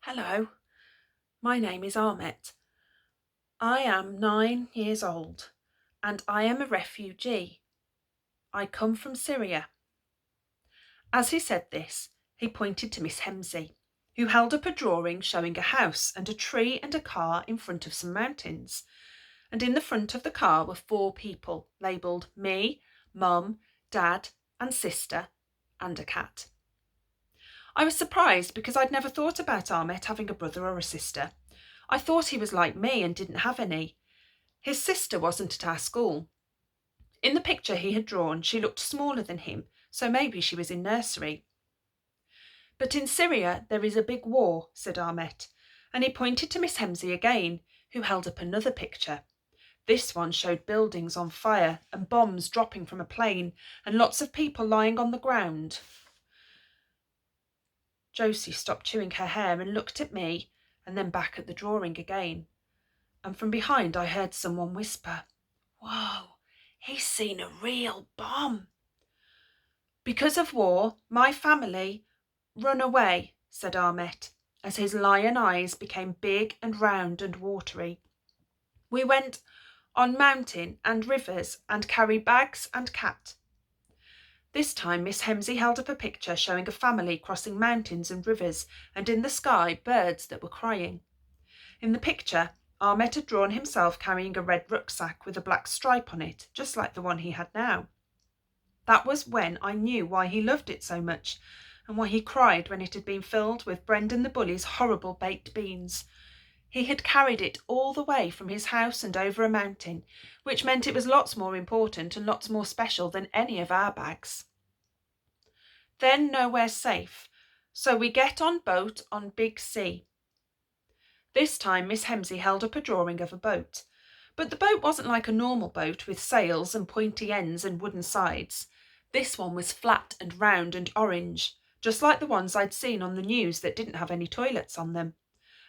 Hello, my name is Ahmet. I am 9 years old and I am a refugee. I come from Syria. As he said this, he pointed to Miss Hemsey, who held up a drawing showing a house and a tree and a car in front of some mountains. And in the front of the car were 4 people labelled me, Mum, Dad, and Sister, and a cat. I was surprised because I'd never thought about Ahmet having a brother or a sister. I thought he was like me and didn't have any. His sister wasn't at our school. In the picture he had drawn, she looked smaller than him, so maybe she was in nursery. But in Syria there is a big war, said Ahmet, and he pointed to Miss Hemsey again, who held up another picture. This one showed buildings on fire and bombs dropping from a plane and lots of people lying on the ground. Josie stopped chewing her hair and looked at me and then back at the drawing again. And from behind I heard someone whisper, "Whoa, he's seen a real bomb." "Because of war, my family run away," said Ahmet, as his lion eyes became big and round and watery. "We went on mountain and rivers and carry bags and cat." This time Miss Hemsey held up a picture showing a family crossing mountains and rivers, and in the sky birds that were crying. In the picture, Ahmet had drawn himself carrying a red rucksack with a black stripe on it, just like the one he had now. That was when I knew why he loved it so much, and why he cried when it had been filled with Brendan the bully's horrible baked beans. He had carried it all the way from his house and over a mountain, which meant it was lots more important and lots more special than any of our bags. Then nowhere safe, so we get on boat on big sea. This time Miss Hemsey held up a drawing of a boat, but the boat wasn't like a normal boat with sails and pointy ends and wooden sides. This one was flat and round and orange, just like the ones I'd seen on the news that didn't have any toilets on them.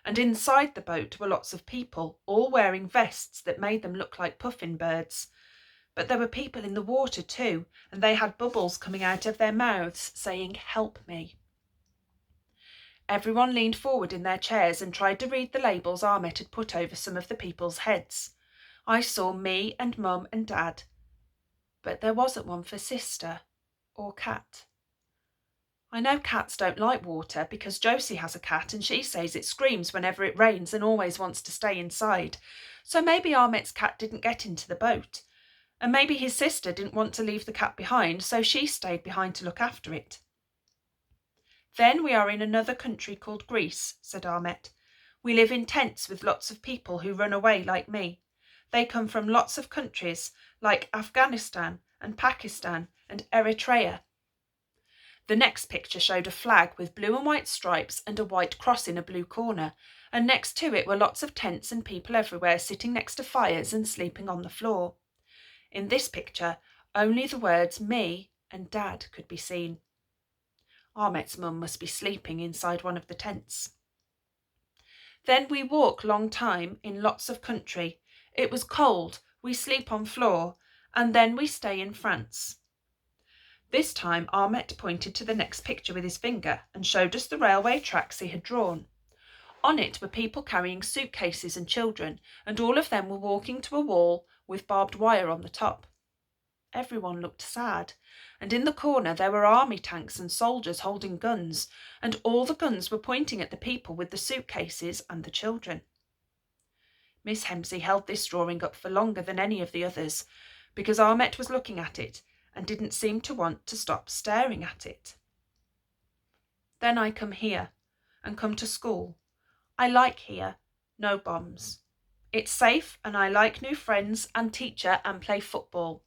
And inside the boat were lots of people, all wearing vests that made them look like puffin birds. But there were people in the water too, and they had bubbles coming out of their mouths saying, "Help me." Everyone leaned forward in their chairs and tried to read the labels Ahmet had put over some of the people's heads. I saw me and Mum and Dad, but there wasn't one for Sister or Cat. I know cats don't like water because Josie has a cat and she says it screams whenever it rains and always wants to stay inside. So maybe Ahmet's cat didn't get into the boat. And maybe his sister didn't want to leave the cat behind, so she stayed behind to look after it. "Then we are in another country called Greece," said Ahmet. "We live in tents with lots of people who run away like me. They come from lots of countries like Afghanistan and Pakistan and Eritrea." The next picture showed a flag with blue and white stripes and a white cross in a blue corner, and next to it were lots of tents and people everywhere sitting next to fires and sleeping on the floor. In this picture, only the words "me" and "Dad" could be seen. Ahmet's mum must be sleeping inside one of the tents. "Then we walk long time in lots of country. It was cold, we sleep on floor, and then we stay in France." This time Ahmet pointed to the next picture with his finger and showed us the railway tracks he had drawn. On it were people carrying suitcases and children, and all of them were walking to a wall with barbed wire on the top. Everyone looked sad, and in the corner there were army tanks and soldiers holding guns, and all the guns were pointing at the people with the suitcases and the children. Miss Hemsey held this drawing up for longer than any of the others, because Ahmet was looking at it and didn't seem to want to stop staring at it. Then I come here, and come to school. I like here, no bombs. It's safe, and I like new friends and teacher and play football.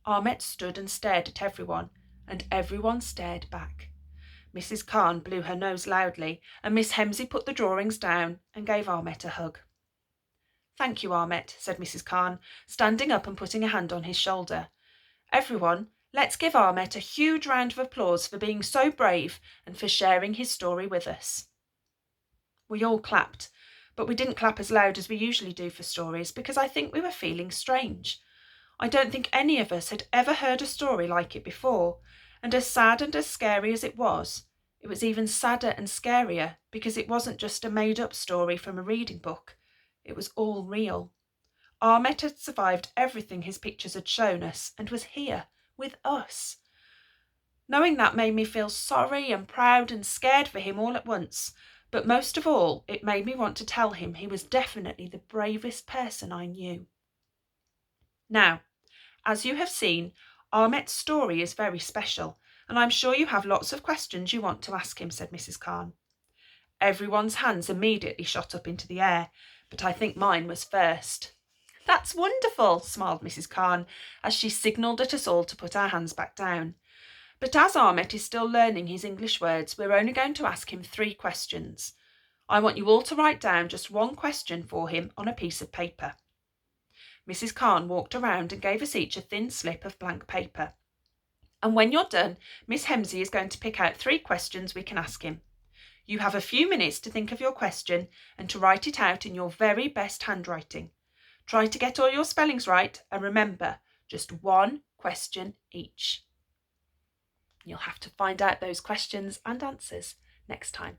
Ahmet stood and stared at everyone, and everyone stared back. Mrs. Khan blew her nose loudly, and Miss Hemsey put the drawings down and gave Ahmet a hug. "Thank you, Ahmet," said Mrs. Khan, standing up and putting a hand on his shoulder. "Everyone, let's give Ahmet a huge round of applause for being so brave and for sharing his story with us." We all clapped, but we didn't clap as loud as we usually do for stories because I think we were feeling strange. I don't think any of us had ever heard a story like it before, and as sad and as scary as it was It was even sadder and scarier because it wasn't just a made-up story from a reading book. It was all real. Ahmet had survived everything his pictures had shown us and was here with us. Knowing that made me feel sorry and proud and scared for him all at once, but most of all, it made me want to tell him he was definitely the bravest person I knew. Now, as you have seen, Ahmet's story is very special, and I'm sure you have lots of questions you want to ask him, said Mrs. Khan. Everyone's hands immediately shot up into the air, but I think mine was first. That's wonderful, smiled Mrs. Khan as she signalled at us all to put our hands back down. But as Ahmet is still learning his English words, we're only going to ask him 3 questions. I want you all to write down just one question for him on a piece of paper. Mrs. Khan walked around and gave us each a thin slip of blank paper. And when you're done, Miss Hemsey is going to pick out 3 questions we can ask him. You have a few minutes to think of your question and to write it out in your very best handwriting. Try to get all your spellings right, and remember, just 1 question each. You'll have to find out those questions and answers next time.